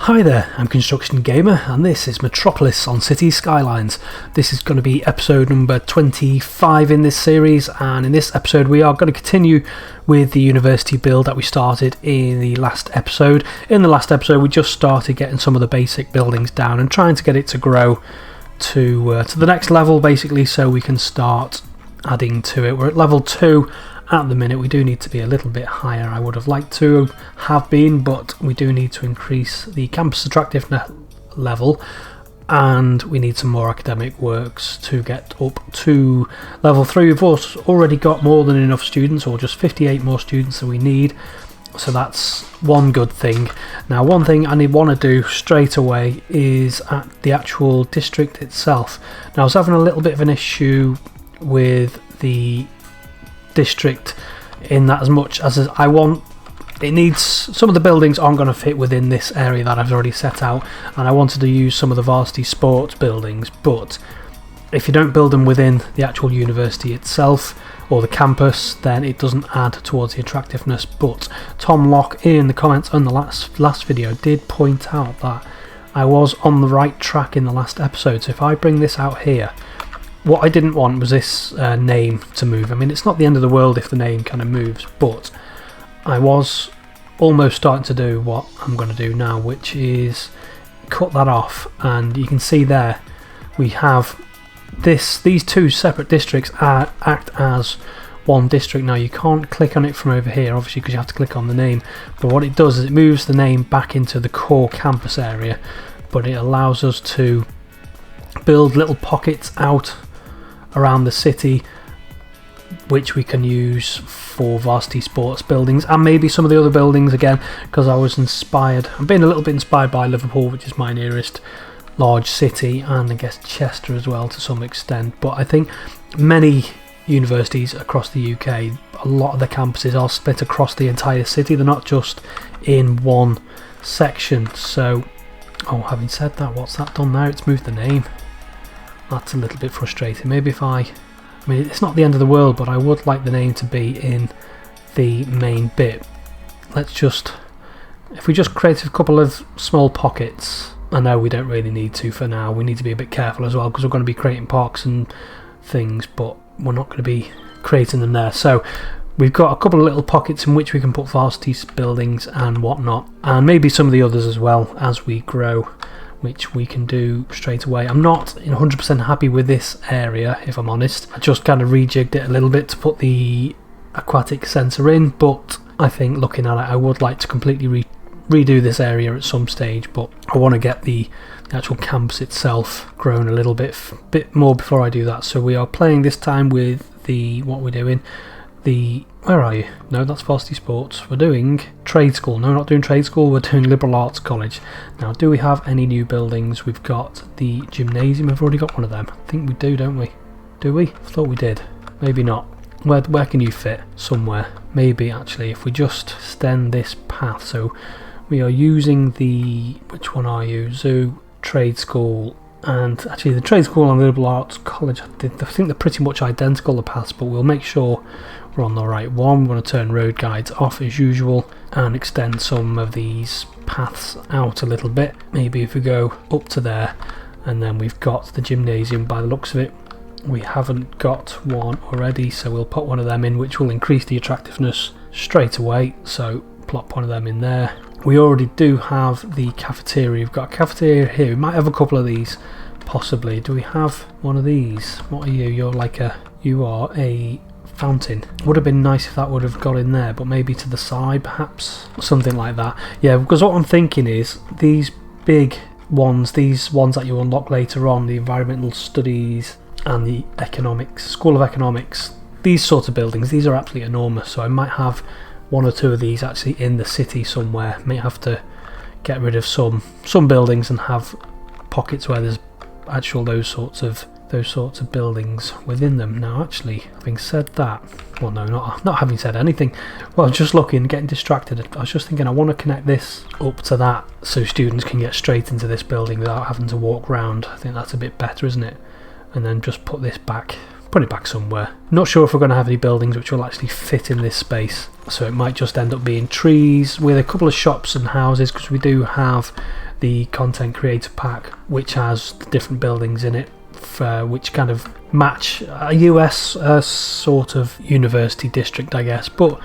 Hi there, I'm Construction Gamer and this is Metropolis on City Skylines. This is going to be episode number 25 in this series, and in this episode we are going to continue with the university build that we started in the last episode. In the last episode we just started getting some of the basic buildings down and trying to get it to grow to the next level basically, so we can start adding to it. We're at level 2 at the minute. We do need to be a little bit higher. I would have liked to have been, but we do need to increase the campus attractiveness level, and we need some more academic works to get up to level 3. We've also already got more than enough students, or just 58 more students than we need, so that's one good thing. Now, one thing I want to do straight away is at the actual district itself. Now, I was having a little bit of an issue with the district in that as much as I want, it needs, some of the buildings aren't going to fit within this area that I've already set out, and I wanted to use some of the varsity sports buildings, but if you don't build them within the actual university itself or the campus, then it doesn't add towards the attractiveness. But Tom Locke in the comments on the last video did point out that I was on the right track in the last episode. So if I bring this out here, what I didn't want was this name to move. I mean, it's not the end of the world if the name kind of moves, but I was almost starting to do what I'm going to do now, which is cut that off, and you can see there we have these two separate districts act as one district. Now, you can't click on it from over here, obviously, because you have to click on the name, but what it does is it moves the name back into the core campus area, but it allows us to build little pockets out around the city which we can use for varsity sports buildings, and maybe some of the other buildings again, because I was inspired, I'm being a little bit inspired by Liverpool, which is my nearest large city, and I guess Chester as well to some extent. But I think many universities across the UK, a lot of the campuses are split across the entire city, they're not just in one section. So, oh, having said that, what's that done now? It's moved the name. That's a little bit frustrating. Maybe if I mean, it's not the end of the world, but I would like the name to be in the main bit. Let's just, if we just create a couple of small pockets, I know we don't really need to for now, we need to be a bit careful as well, because we're going to be creating parks and things, but we're not going to be creating them there. So we've got a couple of little pockets in which we can put varsity buildings and whatnot, and maybe some of the others as well as we grow, which we can do straight away. I'm not 100% happy with this area, if I'm honest. I just kind of rejigged it a little bit to put the aquatic sensor in, but I think looking at it, I would like to completely redo this area at some stage, but I want to get the actual campus itself grown a little bit more before I do that. So we are playing this time with what we're doing, where are you? No, that's varsity sports. We're doing trade school. No, not doing trade school, we're doing liberal arts college. Now, do we have any new buildings? We've got the gymnasium, we've already got one of them. I think we do, don't we? Do we? I thought we did. Maybe not. Where can you fit? Somewhere. Maybe, actually, if we just extend this path. So we are using which one are you? Zoo, trade school, and actually the trade school and liberal arts college, I think they're pretty much identical, the paths, but we'll make sure we're on the right one. We're going to turn road guides off as usual and extend some of these paths out a little bit. Maybe if we go up to there, and then we've got the gymnasium by the looks of it. We haven't got one already, so we'll put one of them in, which will increase the attractiveness straight away. So plop one of them in there. We already do have the cafeteria. We've got a cafeteria here. We might have a couple of these, possibly. Do we have one of these? What are you? You are a fountain. Would have been nice if that would have got in there, but maybe to the side perhaps, something like that. Yeah, because what I'm thinking is these big ones, these ones that you unlock later on, the environmental studies and the economics, School of Economics, these sorts of buildings, these are absolutely enormous. So I might have one or two of these actually in the city somewhere. May have to get rid of some buildings and have pockets where there's actual those sorts of buildings within them. Now, actually, having said that, well, no, not having said anything, well, just looking, getting distracted, I was just thinking I want to connect this up to that so students can get straight into this building without having to walk round. I think that's a bit better, isn't it? And then just put it back somewhere. Not sure if we're going to have any buildings which will actually fit in this space, so it might just end up being trees with a couple of shops and houses, because we do have the content creator pack, which has the different buildings in it, which kind of match a US sort of university district, I guess. But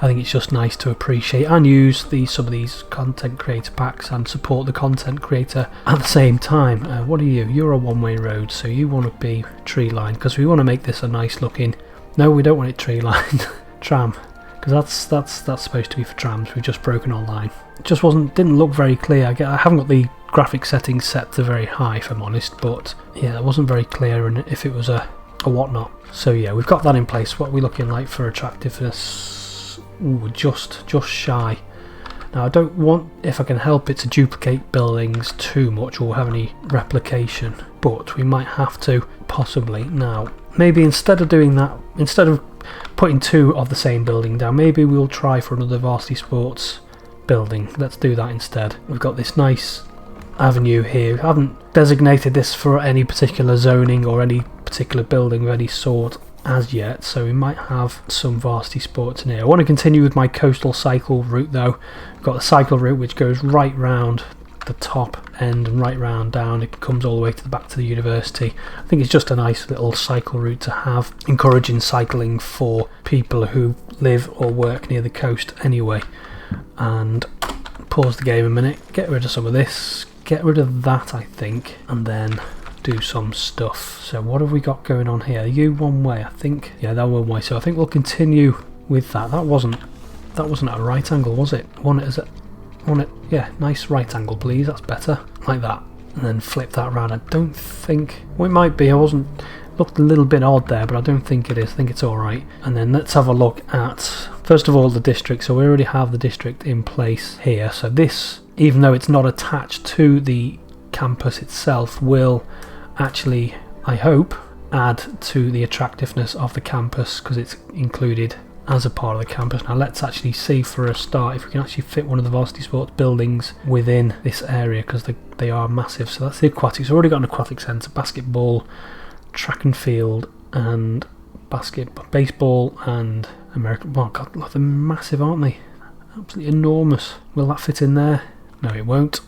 I think it's just nice to appreciate and use some of these content creator packs and support the content creator at the same time. What are you? You're a one-way road, so you want to be tree lined, because we want to make this a nice looking. No, we don't want it tree lined. Tram, because that's supposed to be for trams. We've just broken our line. It just didn't look very clear. I haven't got the graphic settings set to very high, if I'm honest, but yeah, it wasn't very clear, and if it was a whatnot. So yeah, we've got that in place. What are we looking like for attractiveness? Ooh, just shy. Now I don't want, if I can help it, to duplicate buildings too much or have any replication, but we might have to, possibly. Now maybe instead of doing that, instead of putting two of the same building down, maybe we'll try for another varsity sports building. Let's do that instead. We've got this nice avenue here. I haven't designated this for any particular zoning or any particular building of any sort as yet, so we might have some varsity sports in here. I want to continue with my coastal cycle route though. We've got the cycle route which goes right round the top end and right round down. It comes all the way to the back to the university. I think it's just a nice little cycle route to have, encouraging cycling for people who live or work near the coast anyway. And pause the game a minute, get rid of some of this, get rid of that I think, and then do some stuff. So what have we got going on here? You one way, I think. Yeah, that one way. So I think we'll continue with that. That wasn't at a right angle, was it? Yeah, nice right angle please, that's better. Like that. And then flip that around. I don't think, well it might be, looked a little bit odd there, but I don't think it is. I think it's alright. And then let's have a look at, first of all, the district. So we already have the district in place here. So this, even though it's not attached to the campus itself, will actually, I hope, add to the attractiveness of the campus because it's included as a part of the campus. Now let's actually see for a start if we can actually fit one of the varsity sports buildings within this area, because they are massive. So that's the aquatics. We've already got an aquatic centre, basketball, track and field, and baseball and American. Oh god, they're massive, aren't they? Absolutely enormous. Will that fit in there? No, it won't.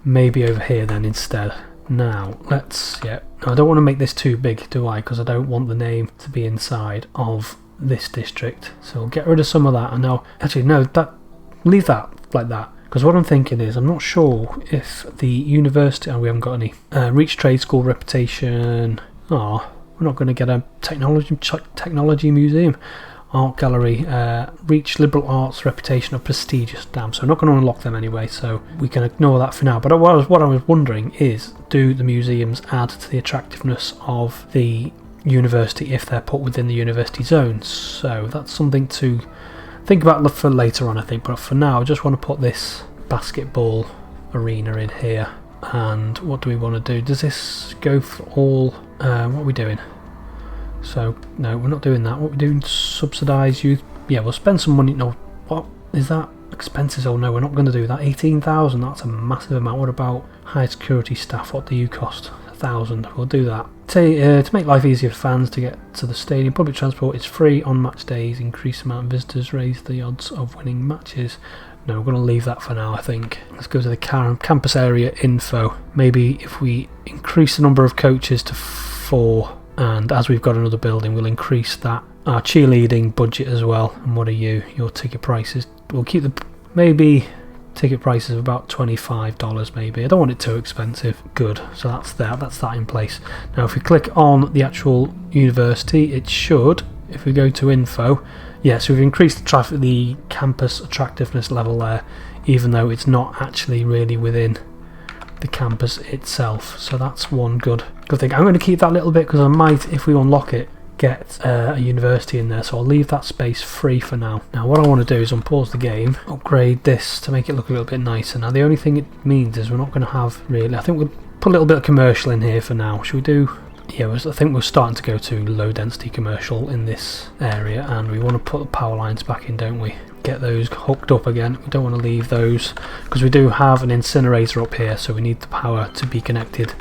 Maybe over here then instead. Now let's, no, I don't want to make this too big, do I? Because I don't want the name to be inside of this district. So we'll get rid of some of that. And now, actually no, leave that like that. Because what I'm thinking is, I'm not sure if the university, we haven't got any, Reach Trade School reputation, we're not going to get a technology museum, art gallery, Reach Liberal Arts reputation of prestigious, damn, so I'm not going to unlock them anyway, so we can ignore that for now. But what I was wondering is, do the museums add to the attractiveness of the university if they're put within the university zone? So that's something to think about for later on I think, but for now I just want to put this basketball arena in here. And what do we want to do? Does this go for all, what are we doing? So no, we're not doing that. What we're doing, subsidise youth. Yeah, we'll spend some money. No, what is that? Expenses? Oh no, we're not going to do that. 18,000, that's a massive amount. What about high security staff? What do you cost? 1,000. We'll do that. To make life easier for fans to get to the stadium, public transport is free on match days. Increase the amount of visitors, raise the odds of winning matches. No, we're going to leave that for now I think. Let's go to the campus area info. Maybe if we increase the number of coaches to 4, and as we've got another building, we'll increase that. Our cheerleading budget as well. And what are you? Your ticket prices. We'll keep maybe ticket prices of about $25 maybe. I don't want it too expensive. Good. So that's that in place. Now if we click on the actual university, it should, if we go to info, so we've increased the campus attractiveness level there, even though it's not actually really within the campus itself. So that's one good thing. I'm going to keep that little bit because I might, if we unlock it, get a university in there, so I'll leave that space free for now. Now what I want to do is unpause the game, upgrade this to make it look a little bit nicer. Now the only thing it means is we're not going to have really, I think we'll put a little bit of commercial in here for now. Should we do, I think we're starting to go to low density commercial in this area, and we want to put the power lines back in, don't we? Get those hooked up again. We don't want to leave those because we do have an incinerator up here, so we need the power to be connected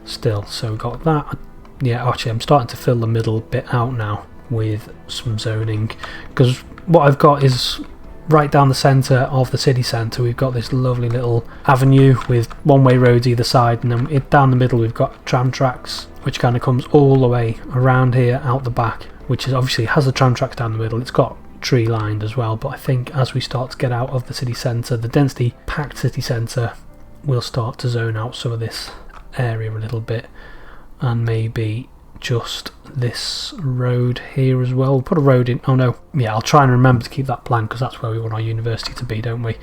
still. So we've got that. Actually I'm starting to fill the middle bit out now with some zoning, because what I've got is right down the centre of the city centre we've got this lovely little avenue with one-way roads either side, and then down the middle we've got tram tracks, which kind of comes all the way around here out the back, which is obviously has the tram tracks down the middle. It's got tree lined as well, but I think as we start to get out of the city centre, the densely packed city centre, we'll start to zone out some of this area a little bit, and maybe just this road here as well. We'll put a road in. Oh no, yeah, I'll try and remember to keep that plan because that's where we want our university to be, don't we?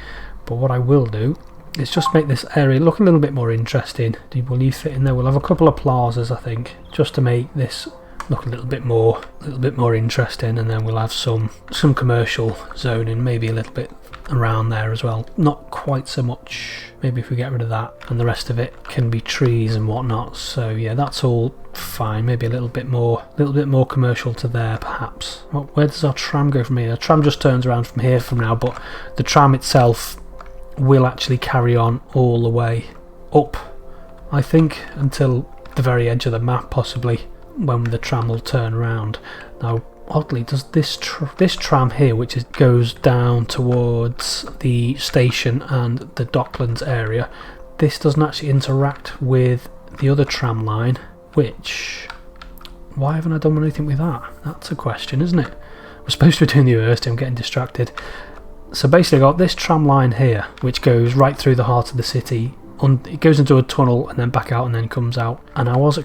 But what I will do is just make this area look a little bit more interesting. Will you fit in there? We'll have a couple of plazas, I think, just to make this look a little bit more interesting, and then we'll have some commercial zoning, maybe a little bit around there as well. Not quite so much. Maybe if we get rid of that, and the rest of it can be trees and whatnot. So yeah, that's all fine. Maybe a little bit more commercial to there, perhaps. Where does our tram go from here? The tram just turns around from here from now, but the tram itself will actually carry on all the way up, I think, until the very edge of the map, possibly, when the tram will turn around. Now, oddly, does this tram here, which goes down towards the station and the Docklands area, this doesn't actually interact with the other tram line, which... why haven't I done anything with that? That's a question, isn't it? We're supposed to be doing the university, I'm getting distracted. So basically I've got this tram line here, which goes right through the heart of the city. It goes into a tunnel and then back out and then comes out. And I was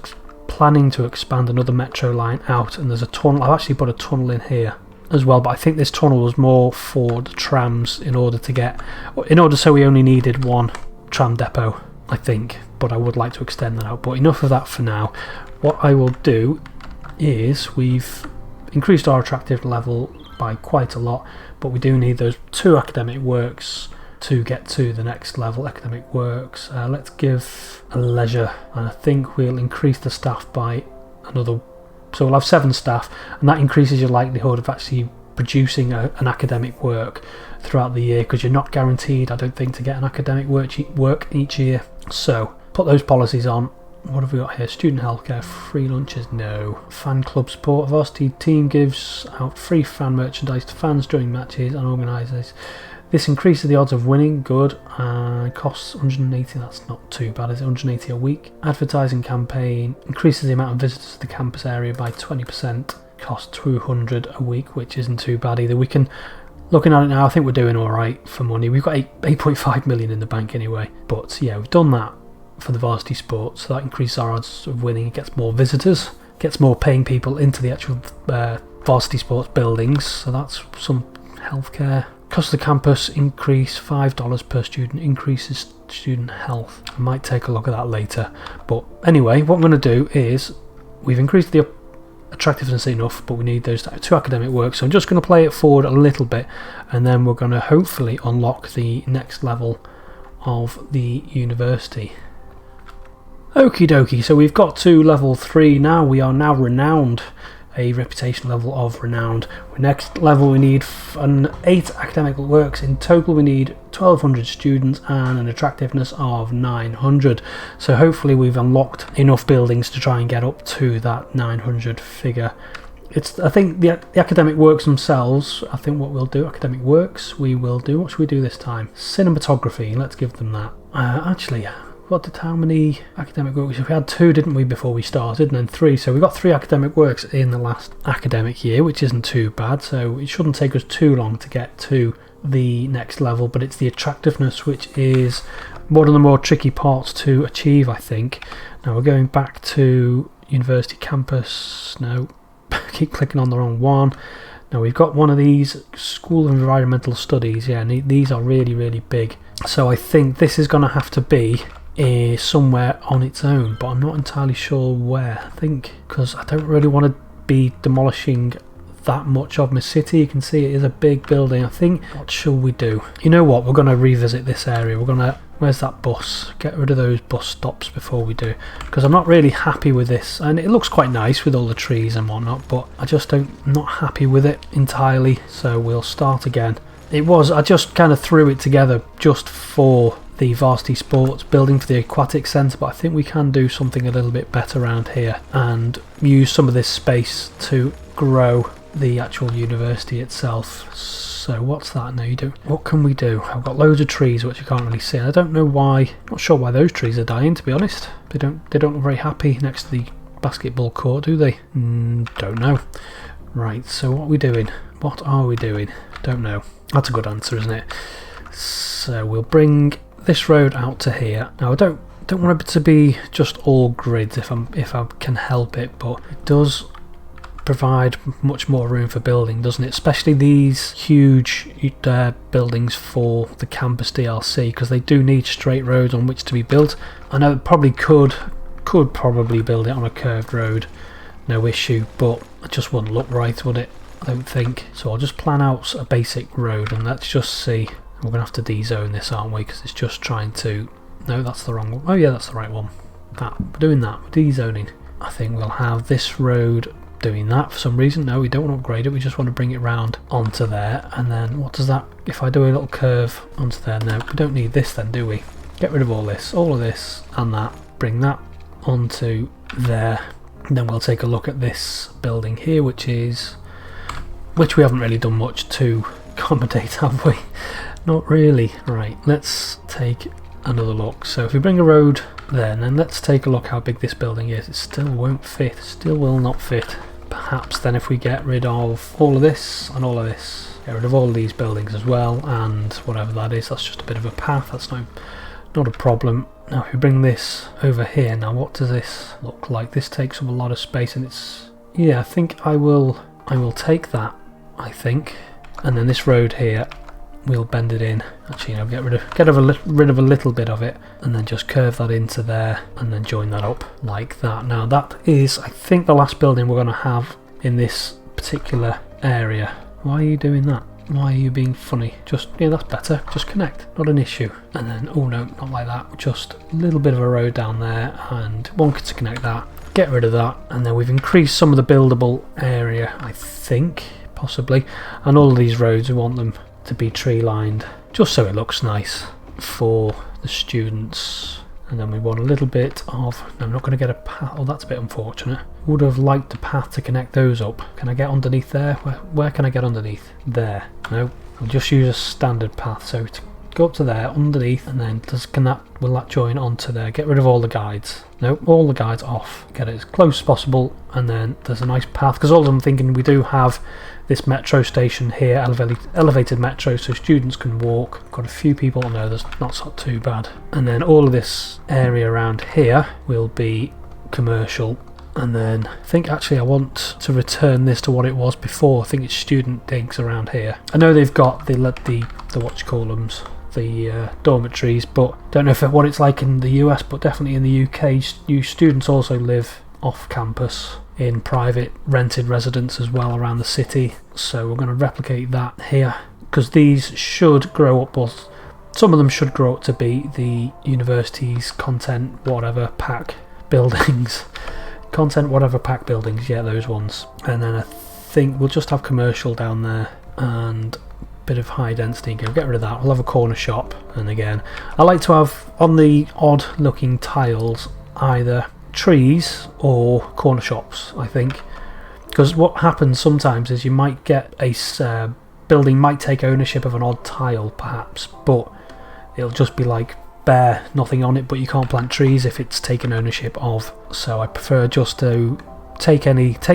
planning to expand another metro line out, and there's a tunnel. I've actually put a tunnel in here as well, but I think this tunnel was more for the trams in order so we only needed one tram depot, I think, but I would like to extend that out. But enough of that for now. What I will do is, we've increased our attractive level by quite a lot, but we do need those 2 academic works to get to the next level. Academic works, let's give a leisure, and I think we'll increase the staff by another, so we'll have 7 staff, and that increases your likelihood of actually producing an academic work throughout the year, because you're not guaranteed, I don't think, to get an academic work each year. So put those policies on. What have we got here? Student healthcare, free lunches, no. Fan club support, varsity team gives out free fan merchandise to fans during matches and organises. This increases the odds of winning, good, and costs 180, that's not too bad, is it? 180 a week. Advertising campaign increases the amount of visitors to the campus area by 20%, costs 200 a week, which isn't too bad either. We can, looking at it now, I think we're doing alright for money. We've got 8.5 million in the bank anyway, but yeah, we've done that for the varsity sports, so that increases our odds of winning. It gets more visitors, gets more paying people into the actual varsity sports buildings, so that's some healthcare. Cost of the campus increase $5 per student, increases student health. I might take a look at that later, but anyway, what I'm going to do is, we've increased the attractiveness enough, but we need those 2 academic works, so I'm just going to play it forward a little bit, and then we're going to hopefully unlock the next level of the university. Okie dokie, so we've got to level 3 now. We are now renowned, a reputation level of renowned. Next level we need 8 academic works. In total we need 1200 students and an attractiveness of 900. So hopefully we've unlocked enough buildings to try and get up to that 900 figure. I think the academic works themselves, I think what we'll do, academic works, we will do, what should we do this time? Cinematography, let's give them that. Actually, how many academic works? We had 2, didn't we, before we started, and then 3. So we got 3 academic works in the last academic year, which isn't too bad. So it shouldn't take us too long to get to the next level, but it's the attractiveness which is one of the more tricky parts to achieve, I think. Now we're going back to university campus. No, keep clicking on the wrong one. Now we've got one of these, School of Environmental Studies. Yeah, and these are really, really big. So I think this is going to have to be somewhere on its own, but I'm not entirely sure where. I think because I don't really want to be demolishing that much of my city. You can see it is a big building. I think, what shall we do? You know what, we're going to revisit this area. Where's that bus? Get rid of those bus stops before we do, because I'm not really happy with this, and it looks quite nice with all the trees and whatnot, but I just not happy with it entirely. So we'll start again. I just kind of threw it together just for the varsity sports building for the aquatic centre, but I think we can do something a little bit better around here and use some of this space to grow the actual university itself. So what's that? No, you don't. What can we do? I've got loads of trees which I can't really see. I don't know why. Not sure why those trees are dying, to be honest. They don't look very happy next to the basketball court, do they? Don't know. Right, so what are we doing? What are we doing? Don't know. That's a good answer, isn't it? So we'll bring this road out to here. Now I don't want it to be just all grids if I can help it, but it does provide much more room for building, doesn't it? Especially these huge buildings for the campus DLC, because they do need straight roads on which to be built. I know it probably could probably build it on a curved road, no issue, but it just wouldn't look right, would it? I don't think. So I'll just plan out a basic road and let's just see. We're going to have to de-zone this, aren't we? Because it's just trying to... No, that's the wrong one. Oh yeah, that's the right one. We're doing that. We're de-zoning. I think we'll have this road doing that for some reason. No, we don't want to upgrade it. We just want to bring it round onto there. And then what does that... If I do a little curve onto there... No, we don't need this then, do we? Get rid of all of this and that. Bring that onto there. And then we'll take a look at this building here, which we haven't really done much to accommodate, have we? Not really. Right, let's take another look. So if we bring a road there, and then let's take a look how big this building is. It still won't fit, still will not fit. Perhaps then if we get rid of all of this and all of this, get rid of all of these buildings as well, and whatever that is, that's just a bit of a path, that's not a problem. Now if we bring this over here, now what does this look like? This takes up a lot of space and it's... Yeah, I think I will take that, I think. And then this road here, we'll bend it in. Actually, you know, get rid of a little bit of it, and then just curve that into there, and then join that up like that. Now that is, I think, the last building we're going to have in this particular area. Why are you doing that? Why are you being funny? Just, yeah, that's better. Just connect, not an issue. And then, oh no, not like that. Just a little bit of a road down there, and one to connect that. Get rid of that, and then we've increased some of the buildable area, I think, possibly. And all of these roads, we want them to be tree lined, just so it looks nice for the students. And then we want a little bit of... No, I'm not going to get a path. Oh, that's a bit unfortunate. Would have liked a path to connect those up. Can I get underneath there? Where can I get underneath? There. No, I'll just use a standard path. So to go up to there, underneath, and then will that join onto there? Get rid of all the guides. No, all the guides off. Get it as close as possible, and then there's a nice path. Because all I'm thinking, we do have this metro station here, elevated metro, so students can walk. Got a few people. No, there's not too bad. And then all of this area around here will be commercial. And then I think actually I want to return this to what it was before. I think it's student digs around here. I know they've got the what-you-call-ems, the dormitories, but don't know what it's like in the US, but definitely in the UK, students also live off campus in private rented residence as well around the city. So we're going to replicate that here, because these should grow up, or some of them should grow up to be the university's content whatever pack buildings. Content whatever pack buildings, yeah, those ones. And then I think we'll just have commercial down there and bit of high density. Get rid of that. We'll have a corner shop, and again I like to have on the odd looking tiles either trees or corner shops, I think, because what happens sometimes is you might get a building might take ownership of an odd tile perhaps, but it'll just be like bare, nothing on it, but you can't plant trees if it's taken ownership of. So I prefer just to take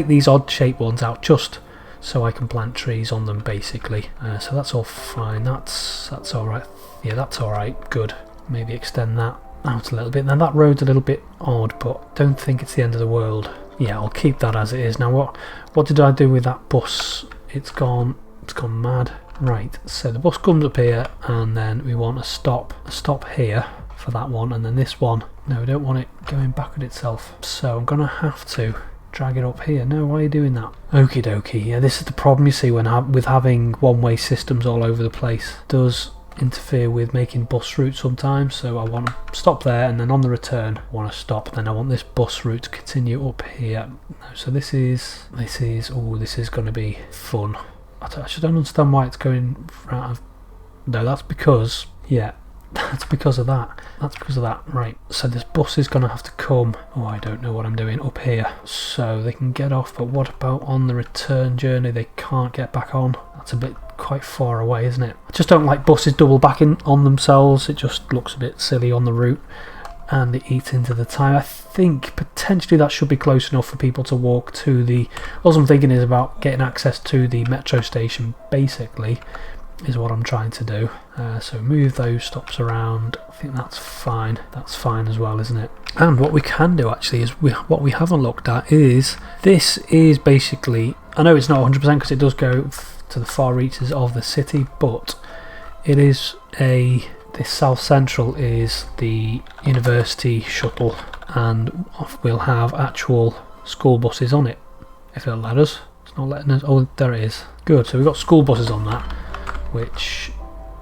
these odd shaped ones out, just so I can plant trees on them basically. So that's all fine. That's all right. Yeah, that's all right. Good. Maybe extend that out a little bit. Now that road's a little bit odd, but don't think it's the end of the world. Yeah, I'll keep that as it is. Now what did I do with that bus? It's gone mad. Right, so the bus comes up here, and then we want a stop here for that one, and then this one, no, we don't want it going back at itself, so I'm gonna have to drag it up here. No, why are you doing that? Okie dokie. Yeah, this is the problem you see with having one-way systems all over the place. It does interfere with making bus routes sometimes, so I want to stop there, and then on the return I want to stop. Then I want this bus route to continue up here. So this is going to be fun. I just don't understand why it's going out of... No, that's because... Yeah, that's because of that. That's because of that. Right, so this bus is going to have to come... Oh, I don't know what I'm doing. Up here. So they can get off, but what about on the return journey? They can't get back on. That's a bit quite far away, isn't it? I just don't like buses double backing on themselves. It just looks a bit silly on the route, and it eats into the time. I think potentially that should be close enough for people to walk to the... All I'm thinking is about getting access to the metro station, basically, is what I'm trying to do. So move those stops around. I think that's fine. That's fine as well, isn't it? And what we can do actually is what we haven't looked at is this is basically... I know it's not 100% because it does go to the far reaches of the city, but it is a... This South Central is the university shuttle, and we'll have actual school buses on it if it'll let us. It's not letting us. Oh, there it is. Good. So we've got school buses on that. Which,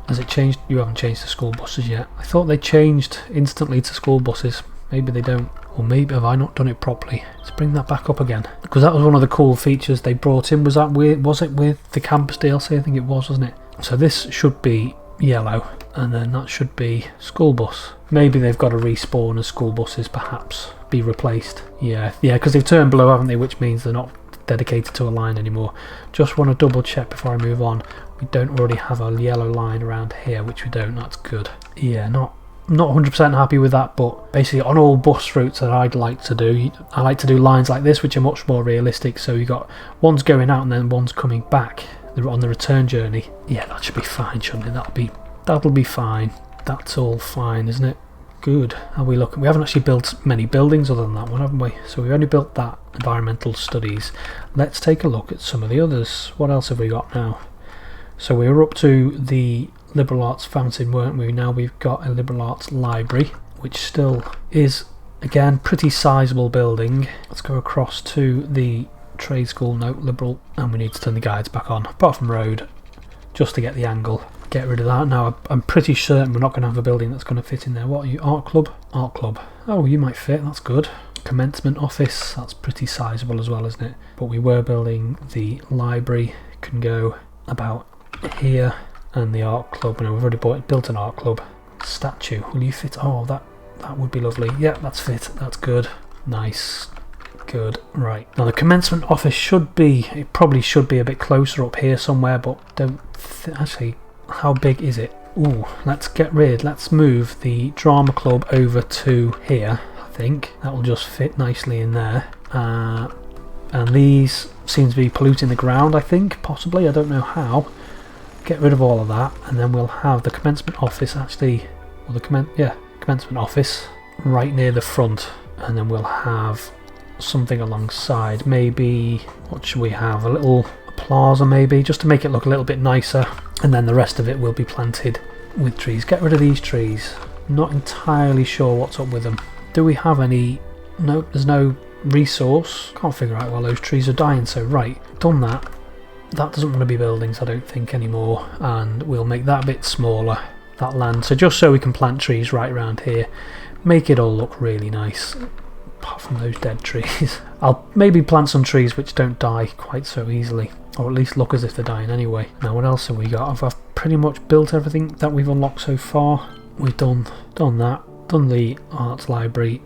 has it changed? You haven't changed the school buses yet. I thought they changed instantly to school buses. Maybe they don't, or maybe have I not done it properly? Let's bring that back up again, because that was one of the cool features they brought in. Was it with the campus DLC? I think it was, wasn't it? So this should be yellow, and then that should be school bus. Maybe they've got to respawn as school buses, perhaps be replaced. Yeah, because they've turned blue, haven't they? Which means they're not dedicated to a line anymore. Just want to double check before I move on. We don't already have a yellow line around here, which we don't. That's good. Yeah, not 100% happy with that, but basically on all bus routes that I'd like to do, I like to do lines like this, which are much more realistic. So you got one's going out and then one's coming back on the return journey. Yeah, that should be fine, shouldn't it? That'll be fine. That's all fine, isn't it? Good. How we look? We haven't actually built many buildings other than that one, haven't we? So we've only built that environmental studies. Let's take a look at some of the others. What else have we got now? So we were up to the liberal arts fountain, weren't we? Now we've got a liberal arts library, which still is, again, pretty sizable building. Let's go across to the trade school, note liberal, and we need to turn the guides back on, apart from road, just to get the angle. Get rid of that. Now I'm pretty certain we're not going to have a building that's going to fit in there. What are you? Art club? Art club. Oh, you might fit. That's good. Commencement office. That's pretty sizable as well, isn't it? But we were building the library. Can go about here, and the art club. No, we've already built an art club. Statue. Will you fit? Oh, that would be lovely. Yeah, that's fit. That's good. Nice. Good. Right. Now the commencement office it probably should be a bit closer up here somewhere, but actually, how big is it? Ooh, let's move the drama club over to here. I think that will just fit nicely in there. And these seem to be polluting the ground, I think, possibly. I don't know how. Get rid of all of that, and then we'll have the commencement office commencement office right near the front, and then we'll have something alongside. Maybe, what should we have? A little plaza maybe, just to make it look a little bit nicer, and then the rest of it will be planted with trees. Get rid of these trees. Not entirely sure what's up with them. Do we have any? No, there's no resource. Can't figure out why those trees are dying. So right, done that. That doesn't want to be buildings, I don't think, anymore, and we'll make that a bit smaller, that land. So just so we can plant trees right around here, make it all look really nice, apart from those dead trees. I'll maybe plant some trees which don't die quite so easily, or at least look as if they're dying anyway. Now what else have we got? I've pretty much built everything that we've unlocked so far. We've done that, done the arts library,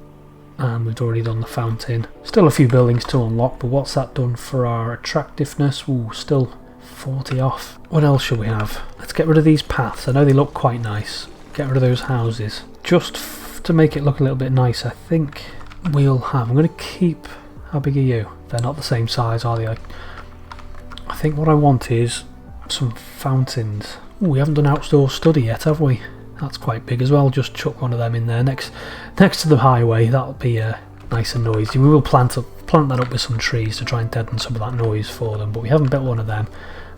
and we've already done the fountain. Still a few buildings to unlock, but what's that done for our attractiveness? Ooh, still 40 off. What else should we have? Let's get rid of these paths. I know they look quite nice. Get rid of those houses. Just to make it look a little bit nicer, I think we'll have... I'm going to keep... How big are you? They're not the same size, are they? I think what I want is some fountains. Ooh, we haven't done outdoor study yet, have we? That's quite big as well. Just chuck one of them in there next to the highway. That'll be nice and noisy. We will plant that up with some trees to try and deaden some of that noise for them, but we haven't built one of them.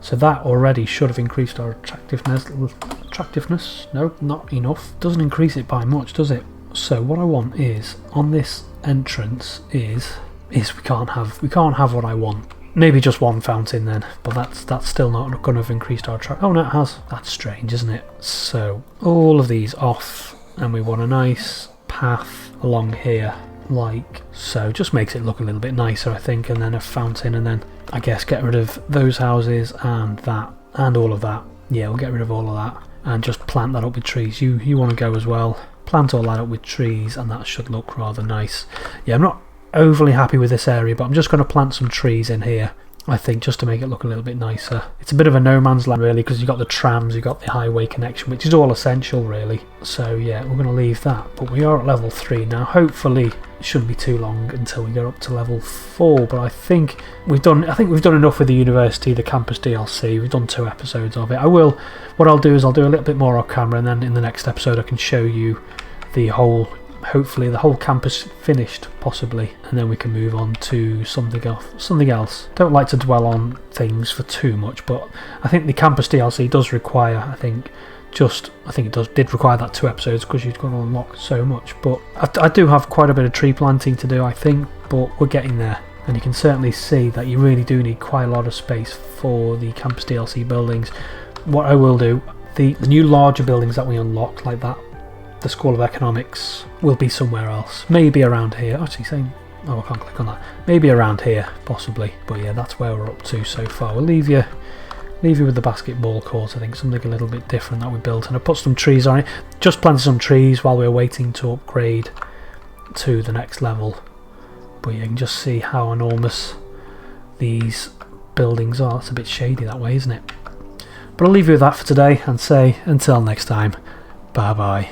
So that already should have increased our attractiveness. No, not enough. Doesn't increase it by much, does it? So what I want is on this entrance is we can't have what I want. Maybe just one fountain then, but that's still not going to have increased our attract. Oh no, it has. That's strange, isn't it? So all of these off, and we want a nice path along here, like so. Just makes it look a little bit nicer, I think. And then a fountain, and then I guess get rid of those houses and that and all of that. Yeah, we'll get rid of all of that and just plant that up with trees. You want to go as well. Plant all that up with trees, and that should look rather nice. Yeah, I'm not overly happy with this area, but I'm just going to plant some trees in here I think, just to make it look a little bit nicer. It's a bit of a no man's land really, because you've got the trams, you've got the highway connection, which is all essential really. So yeah, we're going to leave that, but we are at level 3 now. Hopefully it shouldn't be too long until we get up to level 4, but I think we've done enough with the university, the campus DLC. We've done 2 episodes of it. What I'll do is I'll do a little bit more off camera, and then in the next episode I can show you hopefully the whole campus finished, possibly, and then we can move on to something else. Don't like to dwell on things for too much, but I think the campus DLC does require, did require that 2 episodes, because you've got to unlock so much. But I do have quite a bit of tree planting to do, I think, but we're getting there. And you can certainly see that you really do need quite a lot of space for the campus DLC buildings. What I will do, the new larger buildings that we unlock, like that, the School of Economics, will be somewhere else. Maybe around here. Actually saying, I can't click on that. Maybe around here, possibly. But yeah, that's where we're up to so far. We'll leave you with the basketball court. I think something a little bit different that we built, and I put some trees on it. Just planted some trees while we were waiting to upgrade to the next level. But you can just see how enormous these buildings are. It's a bit shady that way, isn't it? But I'll leave you with that for today and say until next time, bye bye.